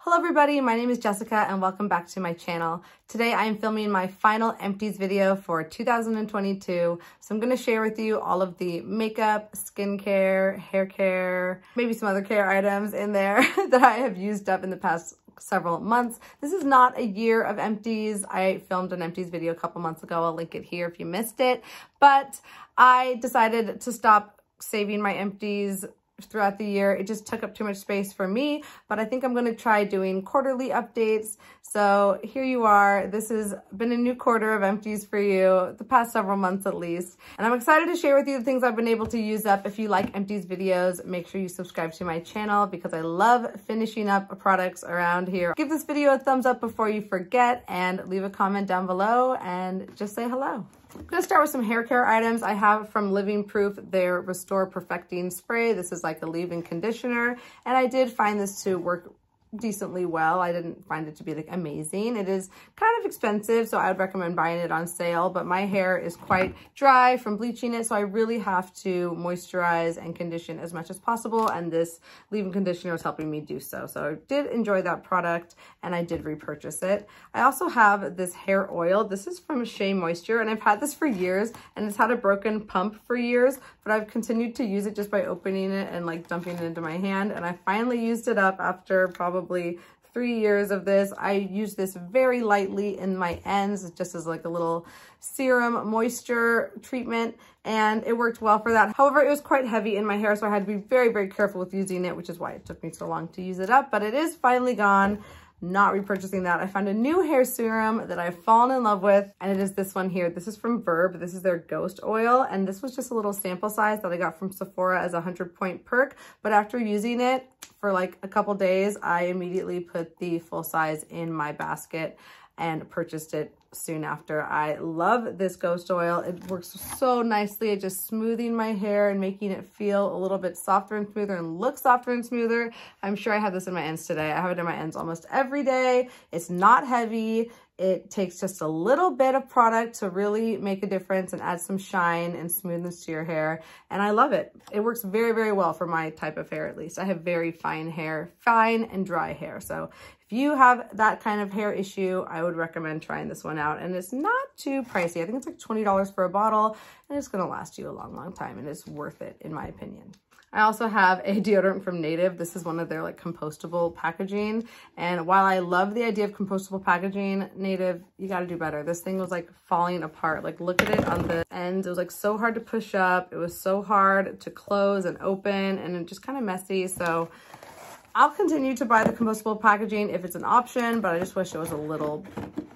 Hello everybody, my name is Jessica and welcome back to my channel. Today I am filming my final Empties video for 2022. So I'm going to share with you all of the makeup, skincare, hair care, maybe some other care items in there that I have used up in the past several months. This is not a year of Empties. I filmed an Empties video a couple months ago. I'll link it here if you missed it. But I decided to stop saving my Empties throughout the year. It just took up too much space for me, but I think I'm going to try doing quarterly updates. So here you are. This has been a new quarter of Empties for you, the past several months at least. And I'm excited to share with you the things I've been able to use up. If you like Empties videos, make sure you subscribe to my channel because I love finishing up products around here. Give this video a thumbs up before you forget and leave a comment down below and just say hello. I'm going to start with some hair care items I have from Living Proof, their Restore Perfecting Spray. This is like a leave-in conditioner, and I did find this to work decently well. I didn't find it to be like amazing. It is kind of expensive, so I would recommend buying it on sale, but my hair is quite dry from bleaching it, so I really have to moisturize and condition as much as possible, and this leave-in conditioner is helping me do so. So I did enjoy that product, and I did repurchase it. I also have this hair oil. This is from Shea Moisture, and I've had this for years, and it's had a broken pump for years, but I've continued to use it just by opening it and like dumping it into my hand, and I finally used it up after probably 3 years of this. I use this very lightly in my ends, just as like a little serum moisture treatment, and it worked well for that. However, it was quite heavy in my hair, so I had to be very, very careful with using it, which is why it took me so long to use it up, but it is finally gone. Not repurchasing that. I found a new hair serum that I've fallen in love with, and it is this one here. This is from Verb. This is their Ghost Oil, and this was just a little sample size that I got from Sephora as a 100-point perk, but after using it for like a couple days, I immediately put the full size in my basket and purchased it soon after. I love this Ghost Oil. It works so nicely at just smoothing my hair and making it feel a little bit softer and smoother and look softer and smoother. I'm sure I have this in my ends today. I have it in my ends almost every day. It's not heavy. It takes just a little bit of product to really make a difference and add some shine and smoothness to your hair. And I love it. It works very, very well for my type of hair, at least. I have very fine hair, fine and dry hair. So if you have that kind of hair issue, I would recommend trying this one out. And it's not too pricey. I think it's like $20 for a bottle, and it's going to last you a long, long time. And it's worth it, in my opinion. I also have a deodorant from Native. This is one of their like compostable packaging. And while I love the idea of compostable packaging, Native, you got to do better. This thing was like falling apart. Like look at it on the ends. It was like so hard to push up. It was so hard to close and open, and it just kind of messy. So I'll continue to buy the compostable packaging if it's an option, but I just wish it was a little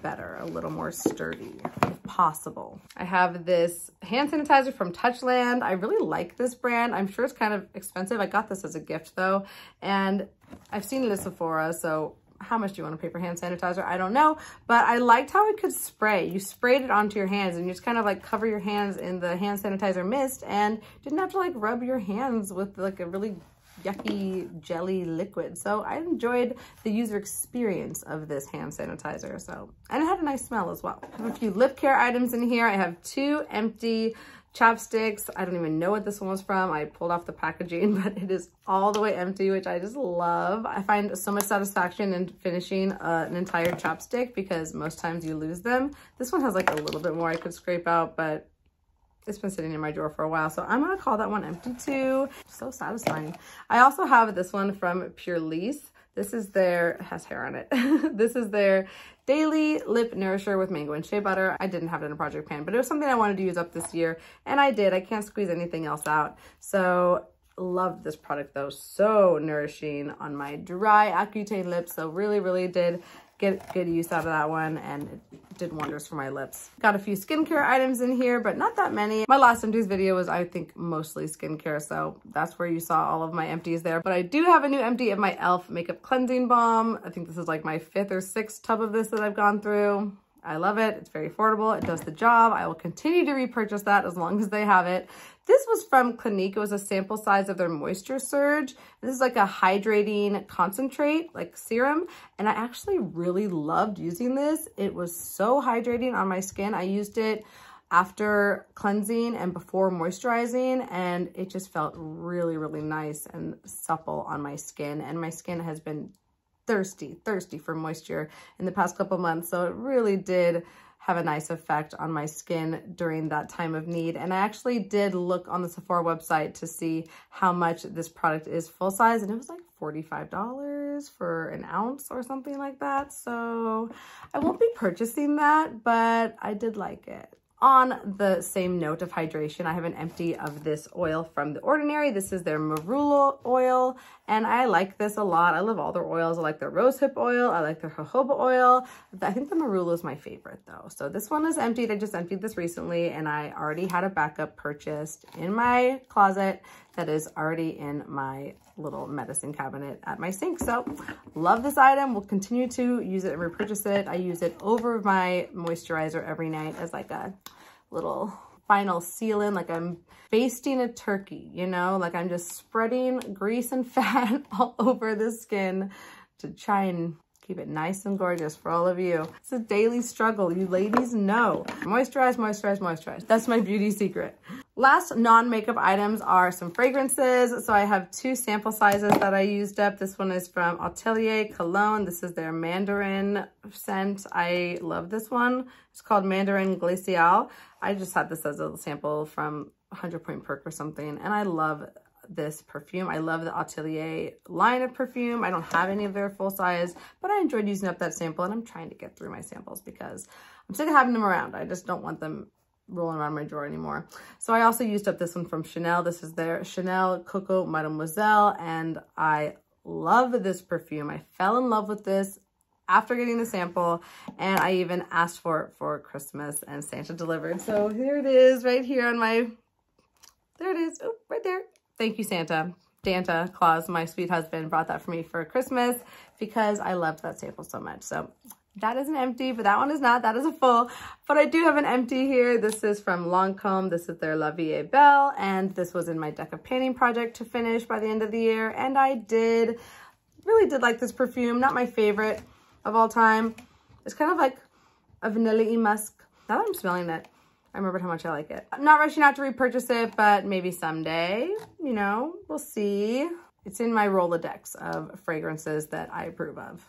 better, a little more sturdy if possible. I have this hand sanitizer from Touchland. I really like this brand. I'm sure it's kind of expensive. I got this as a gift though, and I've seen it at Sephora, so how much do you want to pay for hand sanitizer? I don't know, but I liked how it could spray. You sprayed it onto your hands and you just kind of like cover your hands in the hand sanitizer mist and didn't have to like rub your hands with like a really yucky jelly liquid. So I enjoyed the user experience of this hand sanitizer. So, and it had a nice smell as well. I have a few lip care items in here. I have 2 empty chapsticks. I don't even know what this one was from. I pulled off the packaging, but it is all the way empty, which I just love. I find so much satisfaction in finishing an entire chapstick because most times you lose them. This one has like a little bit more I could scrape out, but it's been sitting in my drawer for a while, so I'm gonna call that one empty too. So satisfying. I also have this one from Pure Lease. This is their, it has hair on it. This is their Daily Lip Nourisher with mango and shea butter. I didn't have it in a project pan, but it was something I wanted to use up this year, and I did. I can't squeeze anything else out. So love this product though. So nourishing on my dry Accutane lips. So really, really did get good use out of that one, and it did wonders for my lips. Got a few skincare items in here, but not that many. My last Empties video was, I think, mostly skincare, so that's where you saw all of my empties there. But I do have a new empty of my e.l.f. Makeup Cleansing Balm. I think this is like my 5th or 6th tub of this that I've gone through. I love it. It's very affordable. It does the job. I will continue to repurchase that as long as they have it. This was from Clinique. It was a sample size of their Moisture Surge. This is like a hydrating concentrate, like serum. And I actually really loved using this. It was so hydrating on my skin. I used it after cleansing and before moisturizing, and it just felt really, really nice and supple on my skin. And my skin has been thirsty for moisture in the past couple months. So it really did have a nice effect on my skin during that time of need. And I actually did look on the Sephora website to see how much this product is full size, and it was like $45 for an ounce or something like that. So I won't be purchasing that, but I did like it. On the same note of hydration, I have an empty of this oil from The Ordinary. This is their marula oil, and I like this a lot. I love all their oils. I like their rosehip oil. I like their jojoba oil. I think the marula is my favorite though. So this one is emptied. I just emptied this recently, and I already had a backup purchased in my closet that is already in my little medicine cabinet at my sink. So love this item. We'll continue to use it and repurchase it. I use it over my moisturizer every night as like a little final seal-in, like I'm basting a turkey, you know, like I'm just spreading grease and fat all over the skin to try and keep it nice and gorgeous for all of you. It's a daily struggle. You ladies know. Moisturize, moisturize, moisturize. That's my beauty secret. Last non-makeup items are some fragrances. So I have 2 sample sizes that I used up. This one is from Atelier Cologne. This is their Mandarin scent. I love this one. It's called Mandarin Glacial. I just had this as a sample from 100 Point Perk or something, and I love this perfume. I love the Atelier line of perfume. I don't have any of their full size, but I enjoyed using up that sample, and I'm trying to get through my samples because I'm sick of having them around. I just don't want them rolling around my drawer anymore. So I also used up this one from Chanel. This is their Chanel Coco Mademoiselle, and I love this perfume. I fell in love with this after getting the sample, and I even asked for it for Christmas, and Santa delivered. So here it is right here on my, there it is, oh, right there. Thank you, Santa. Santa Claus, my sweet husband, brought that for me for Christmas because I loved that sample so much. So that is an empty, but that one is not. That is a full. But I do have an empty here. This is from Lancôme. This is their La Vie est Belle, and this was in my deck of painting project to finish by the end of the year. And I really did like this perfume. Not my favorite of all time. It's kind of like a vanilla-y musk. Now that I'm smelling it, I remembered how much I like it. I'm not rushing out to repurchase it, but maybe someday, you know, we'll see. It's in my Rolodex of fragrances that I approve of.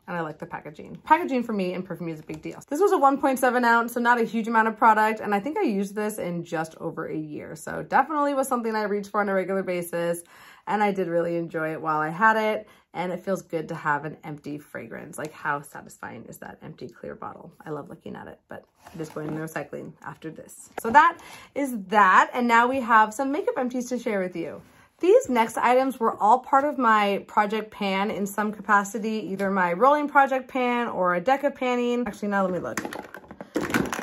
And I like the packaging. Packaging for me in perfume is a big deal. This was a 1.7 ounce, so not a huge amount of product. And I think I used this in just over a year. So definitely was something I reached for on a regular basis. And I did really enjoy it while I had it. And it feels good to have an empty fragrance. Like, how satisfying is that empty clear bottle? I love looking at it, but it is going in the recycling after this. So that is that. And now we have some makeup empties to share with you. These next items were all part of my project pan in some capacity, either my rolling project pan or a deck of panning. Actually, now let me look.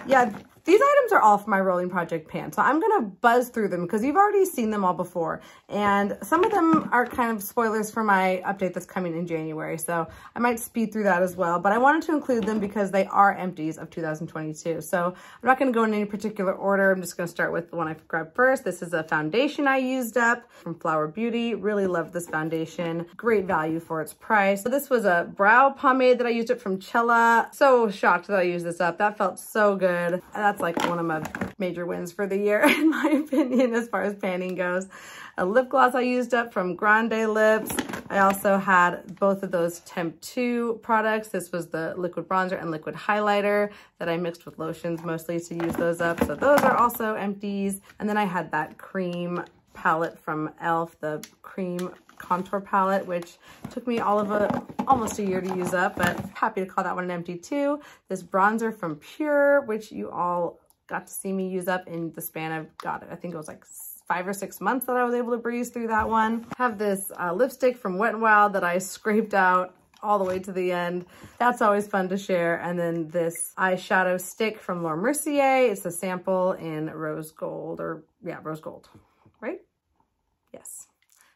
Yeah, these items are all from my rolling project pan. So I'm gonna buzz through them because you've already seen them all before. And some of them are kind of spoilers for my update that's coming in January. So I might speed through that as well. But I wanted to include them because they are empties of 2022. So I'm not gonna go in any particular order. I'm just gonna start with the one I grabbed first. This is a foundation I used up from Flower Beauty. Really love this foundation. Great value for its price. So this was a brow pomade that I used up from Cella. So shocked that I used this up. That felt so good. That's like one of my major wins for the year, in my opinion, as far as panning goes. A lip gloss I used up from Grande Lips. I also had both of those Temp 2 products. This was the liquid bronzer and liquid highlighter that I mixed with lotions mostly to use those up. So those are also empties. And then I had that cream palette from e.l.f., the cream contour palette, which took me almost a year to use up, but happy to call that one an empty too. This bronzer from Pure, which you all got to see me use up in the span of, God, I think it was like 5 or 6 months that I was able to breeze through that one. Have this lipstick from Wet n Wild that I scraped out all the way to the end. That's always fun to share. And then this eyeshadow stick from Laura Mercier. It's a sample in rose gold, or yeah, rose gold, right? Yes.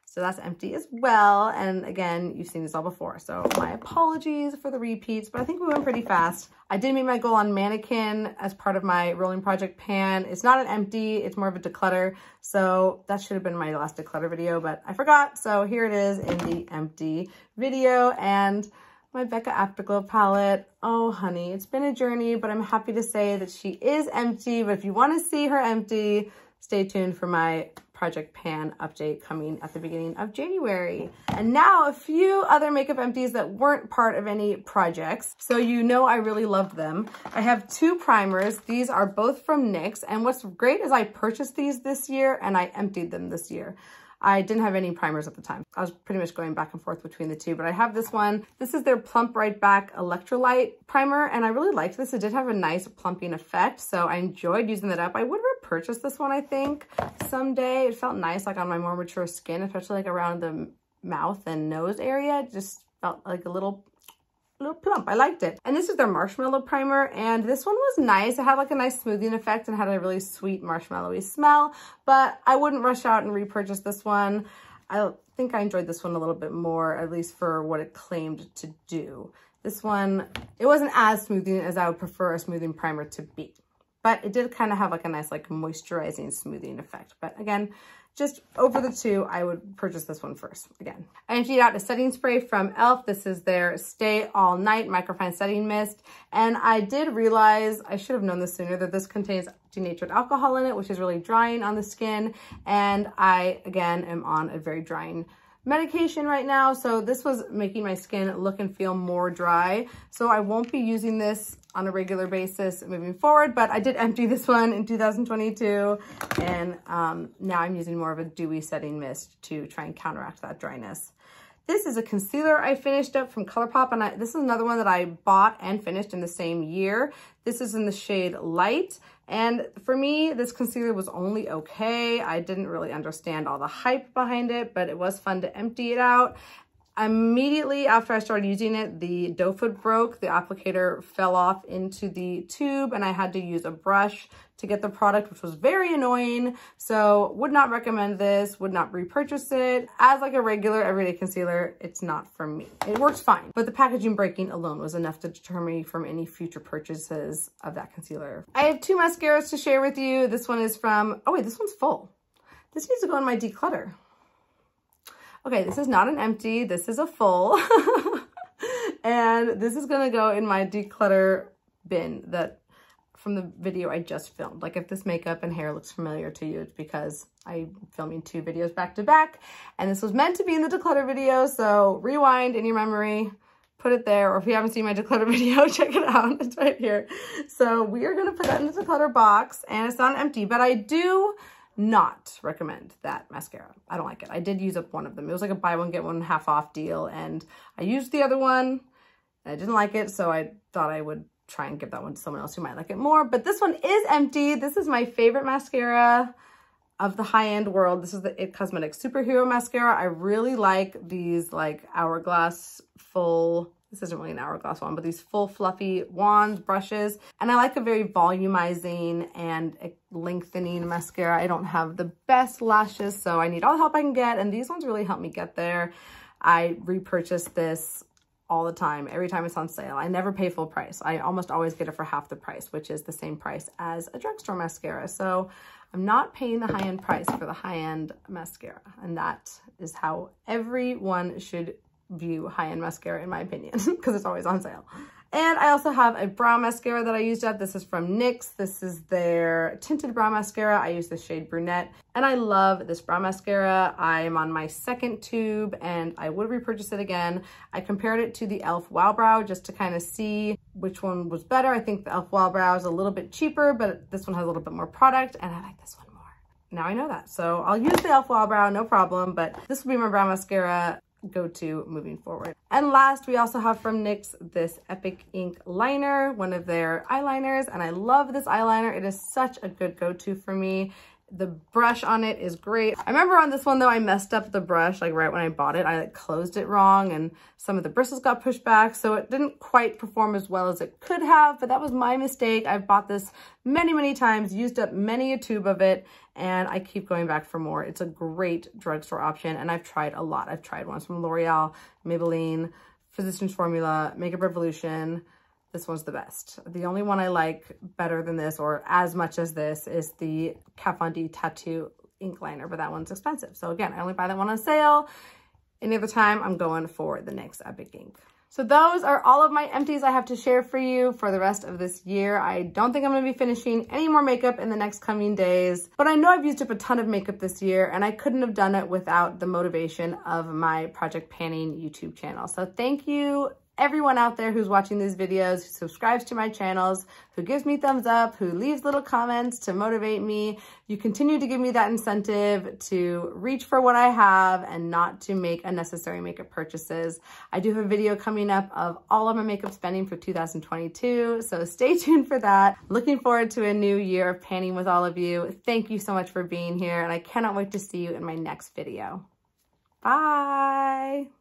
So that's empty as well. And again, you've seen these all before. So my apologies for the repeats, but I think we went pretty fast. I did meet my goal on Mannequin as part of my rolling project pan. It's not an empty, it's more of a declutter. So that should have been my last declutter video, but I forgot. So here it is in the empty video. And my Becca Afterglow palette. Oh, honey, it's been a journey, but I'm happy to say that she is empty. But if you want to see her empty, stay tuned for my Project Pan update coming at the beginning of January. And now a few other makeup empties that weren't part of any projects. So you know I really loved them. I have 2 primers. These are both from NYX. And what's great is I purchased these this year and I emptied them this year. I didn't have any primers at the time. I was pretty much going back and forth between the 2, but I have this one. This is their Plump Right Back Electrolyte Primer, and I really liked this. It did have a nice plumping effect, so I enjoyed using that up. I would repurchase this one, I think, someday. It felt nice, like on my more mature skin, especially like around the mouth and nose area. It just felt like a little plump. I liked it. And this is their Marshmallow Primer, and this one was nice. It had like a nice smoothing effect and had a really sweet marshmallowy smell, but I wouldn't rush out and repurchase this one. I think I enjoyed this one a little bit more, at least for what it claimed to do. This one, it wasn't as smoothing as I would prefer a smoothing primer to be, but it did kind of have like a nice like moisturizing smoothing effect. But again, just over the 2, I would purchase this one first again. I emptied out a setting spray from e.l.f. This is their Stay All Night Microfine Setting Mist. And I did realize, I should have known this sooner, that this contains denatured alcohol in it, which is really drying on the skin. And I, again, am on a very drying medication right now. So this was making my skin look and feel more dry. So I won't be using this on a regular basis moving forward, but I did empty this one in 2022. And now I'm using more of a dewy setting mist to try and counteract that dryness. This is a concealer I finished up from ColourPop, and this is another one that I bought and finished in the same year. This is in the shade Light, and for me, this concealer was only okay. I didn't really understand all the hype behind it, but it was fun to empty it out. Immediately after I started using it, the doe foot broke, the applicator fell off into the tube, and I had to use a brush to get the product, which was very annoying. So would not recommend this, would not repurchase it. As like a regular everyday concealer, it's not for me. It works fine, but the packaging breaking alone was enough to deter me from any future purchases of that concealer. I have 2 mascaras to share with you. This one is from, oh wait, this one's full. This needs to go in my declutter. Okay, this is not an empty, this is a full. And this is gonna go in my declutter bin that from the video I just filmed. Like if this makeup and hair looks familiar to you, it's because I'm filming 2 videos back to back, and this was meant to be in the declutter video, so rewind in your memory, put it there, or if you haven't seen my declutter video, check it out, it's right here. So we are gonna put that in the declutter box, and it's not empty, but I do not recommend that mascara. I don't like it. I did use up one of them. It was like a buy one, get one half off deal, and I used the other one, and I didn't like it, so I thought I would try and give that one to someone else who might like it more. But this one is empty. This is my favorite mascara of the high-end world. This is the IT Cosmetics Superhero Mascara. I really like these like hourglass full, this isn't really an hourglass one, but these full fluffy wands, brushes. And I like a very volumizing and lengthening mascara. I don't have the best lashes, so I need all the help I can get. And these ones really help me get there. I repurchase this all the time, every time it's on sale. I never pay full price. I almost always get it for half the price, which is the same price as a drugstore mascara. So I'm not paying the high-end price for the high-end mascara. And that is how everyone should view high-end mascara, in my opinion, because it's always on sale. And I also have a brow mascara that I used up. This is from NYX. This is their tinted brow mascara. I use the shade Brunette, and I love this brow mascara. I am on my 2nd tube, and I would repurchase it again. I compared it to the e.l.f. Wow Brow just to kind of see which one was better. I think the e.l.f. Wow Brow is a little bit cheaper, but this one has a little bit more product, and I like this one more. Now I know that. So I'll use the e.l.f. Wow Brow, no problem, but this will be my brow mascara go-to moving forward. And last, we also have from NYX this Epic Ink liner, one of their eyeliners, and I love this eyeliner. It is such a good go-to for me. The brush on it is great. I remember on this one though, I messed up the brush like right when I bought it. I like closed it wrong and some of the bristles got pushed back, so it didn't quite perform as well as it could have, but that was my mistake. I've bought this many, many times, used up many a tube of it, and I keep going back for more. It's a great drugstore option, and I've tried a lot. I've tried ones from L'Oreal, Maybelline, Physicians Formula, Makeup Revolution. This one's the best. The only one I like better than this or as much as this is the Kat Von D Tattoo ink liner, but that one's expensive. So again, I only buy that one on sale. Any other time, I'm going for the NYX Epic Ink. So those are all of my empties I have to share for you for the rest of this year. I don't think I'm going to be finishing any more makeup in the next coming days, but I know I've used up a ton of makeup this year and I couldn't have done it without the motivation of my Project Panning YouTube channel. So thank you everyone out there who's watching these videos, who subscribes to my channels, who gives me thumbs up, who leaves little comments to motivate me. You continue to give me that incentive to reach for what I have and not to make unnecessary makeup purchases. I do have a video coming up of all of my makeup spending for 2022, so stay tuned for that. Looking forward to a new year of panning with all of you. Thank you so much for being here, and I cannot wait to see you in my next video. Bye!